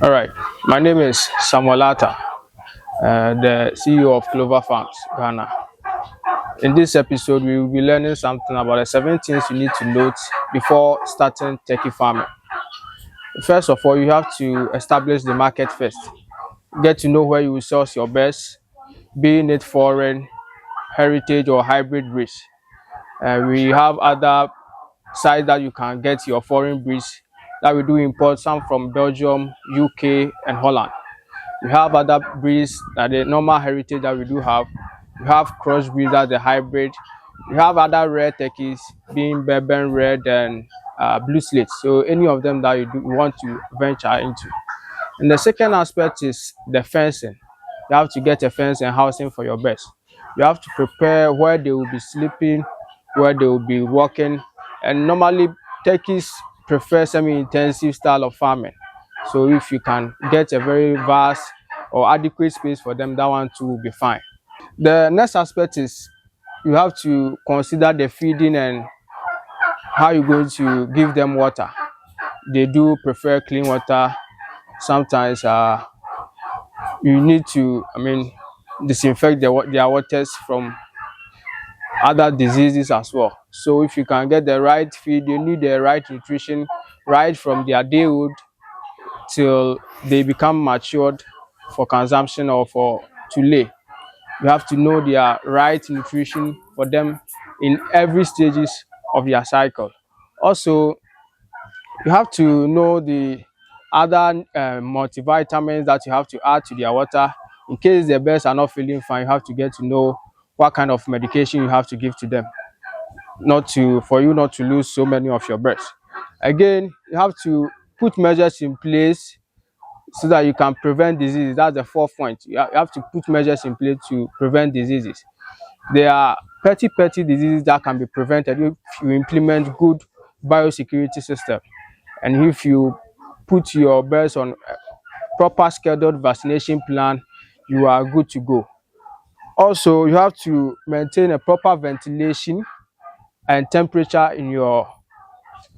All right, my name is Samuelata, the CEO of Clover Farms, Ghana. In this episode, we will be learning something about the 7 things you need to note before starting turkey farming. First of all, you have to establish the market first. Get to know where you will source your best, being it foreign, heritage, or hybrid breeds. We have other sites that you can get your foreign breeds that we do import some from Belgium, UK, and Holland. We have other breeds that the normal heritage that we do have. We have cross breeds that the hybrid. We have other rare turkeys being Bourbon red and blue slates. So any of them that you want to venture into. And the second aspect is the fencing. You have to get a fence and housing for your birds. You have to prepare where they will be sleeping, where they will be walking. And normally turkeys prefer semi-intensive style of farming. So if you can get a very vast or adequate space for them, that one too will be fine. The next aspect is you have to consider the feeding and how you're going to give them water. They do prefer clean water. Sometimes you need to, disinfect their waters from other diseases as well. So if you can get the right feed, you need the right nutrition right from their dayhood till they become matured for consumption or to lay. You have to know their right nutrition for them in every stages of their cycle. Also, you have to know the other multivitamins that you have to add to their water. In case the birds are not feeling fine, you have to get to know what kind of medication you have to give to them, for you not to lose so many of your birds. Again, you have to put measures in place so that you can prevent diseases. That's the fourth point. You have to put measures in place to prevent diseases. There are petty diseases that can be prevented if you implement good biosecurity system, and if you put your birds on a proper scheduled vaccination plan, you are good to go. Also, you have to maintain a proper ventilation and temperature in your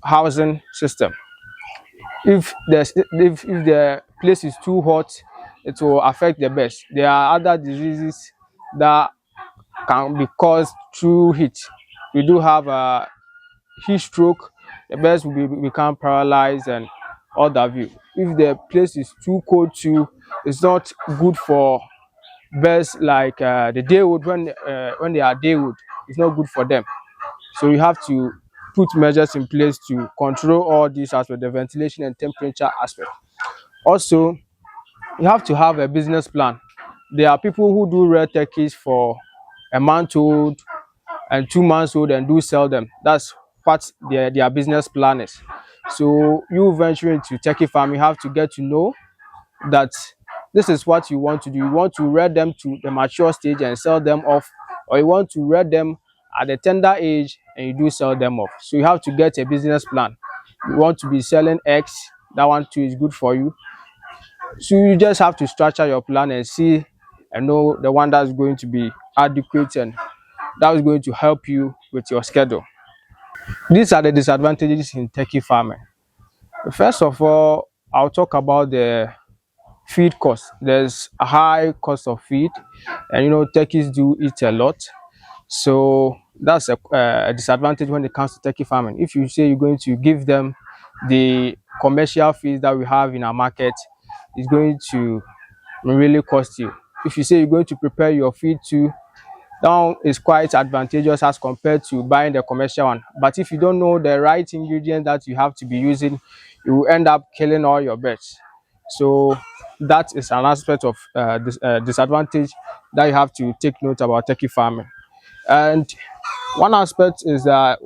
housing system. If the place is too hot, it will affect the birds. There are other diseases that can be caused through heat. We do have a heat stroke. The birds will become paralyzed and all that view. If the place is too cold too, it's not good for birds like the daywood. When they are daywood, it's not good for them. So you have to put measures in place to control all these aspects, the ventilation and temperature aspect. Also, you have to have a business plan. There are people who do rare turkeys for a month old and 2 months old and do sell them. That's what their business plan is. So you venture into turkey farm, you have to get to know that this is what you want to do. You want to rear them to the mature stage and sell them off, or you want to rear them at the tender age and you do sell them off. So you have to get a business plan. You want to be selling eggs, that one too is good for you. So you just have to structure your plan and see and know the one that's going to be adequate and that is going to help you with your schedule. These are the disadvantages in turkey farming. First of all, I'll talk about the feed cost. There's a high cost of feed, and turkeys do eat a lot. So that's a disadvantage when it comes to turkey farming. If you say you're going to give them the commercial feeds that we have in our market, it's going to really cost you. If you say you're going to prepare your feed too, that one is quite advantageous as compared to buying the commercial one. But if you don't know the right ingredient that you have to be using, you will end up killing all your birds. So that is an aspect of this disadvantage that you have to take note about turkey farming. And one aspect is that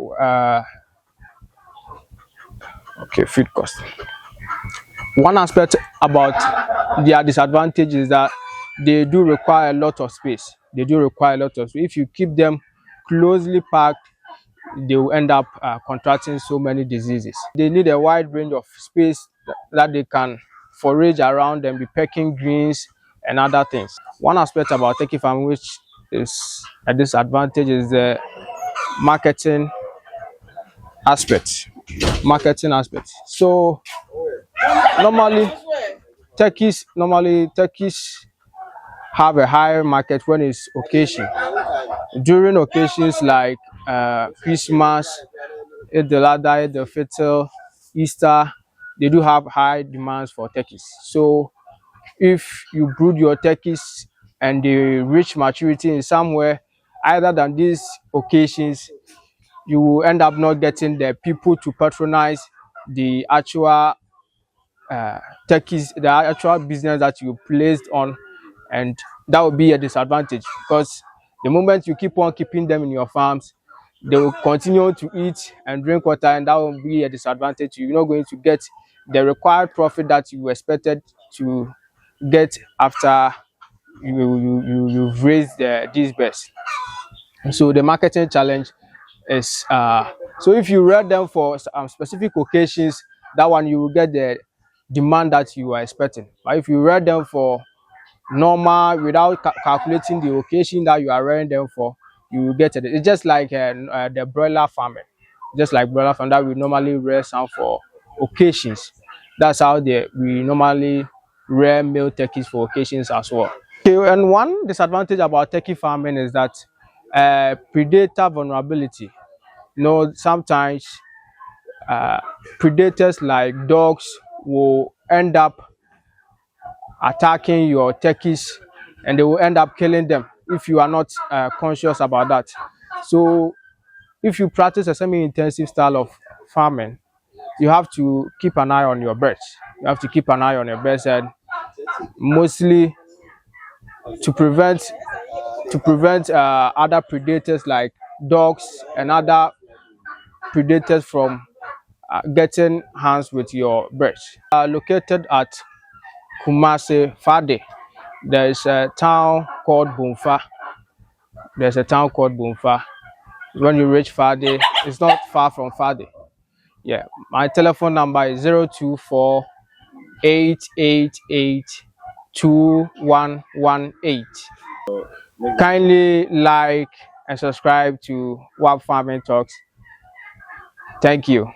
feed cost. One aspect about their disadvantage is that they do require a lot of space. If you keep them closely packed, they will end up contracting so many diseases. They need a wide range of space that they can forage around and be pecking greens and other things. One aspect about turkey farming which is a disadvantage is the marketing aspect. So normally turkeys have a higher market when it's occasion. During occasions like Christmas, Eid al-Adha, Eid al-Fitr, Easter, they do have high demands for turkeys. So if you brood your turkeys and they reach maturity in somewhere either than these occasions, you will end up not getting the people to patronize the actual turkeys, the actual business that you placed on, and that will be a disadvantage because the moment you keep on keeping them in your farms, they will continue to eat and drink water, and that will be a disadvantage. You're not going to get the required profit that you expected to get after you've raised these birds. So the marketing challenge is so if you rear them for specific occasions, that one you will get the demand that you are expecting. But if you rear them for normal without calculating the occasion that you are rearing them for, you will get it. It's just like the broiler farming, just like broiler farming that we normally rear some for occasions. That's how we normally rear male turkeys for occasions as well. Okay, and one disadvantage about turkey farming is that predator vulnerability. You know, sometimes predators like dogs will end up attacking your turkeys and they will end up killing them if you are not conscious about that. So if you practice a semi-intensive style of farming, you have to keep an eye on your birds. You have to keep an eye on your birds, and mostly to prevent other predators like dogs and other predators from getting hands with your birds. Located at Kumasi, Fade, there is a town called Bumfa. There's a town called Bumfa. When you reach Fade, it's not far from Fade. Yeah, my telephone number is 024-888-2118. Kindly like and subscribe to WAP Farming Talks. Thank you.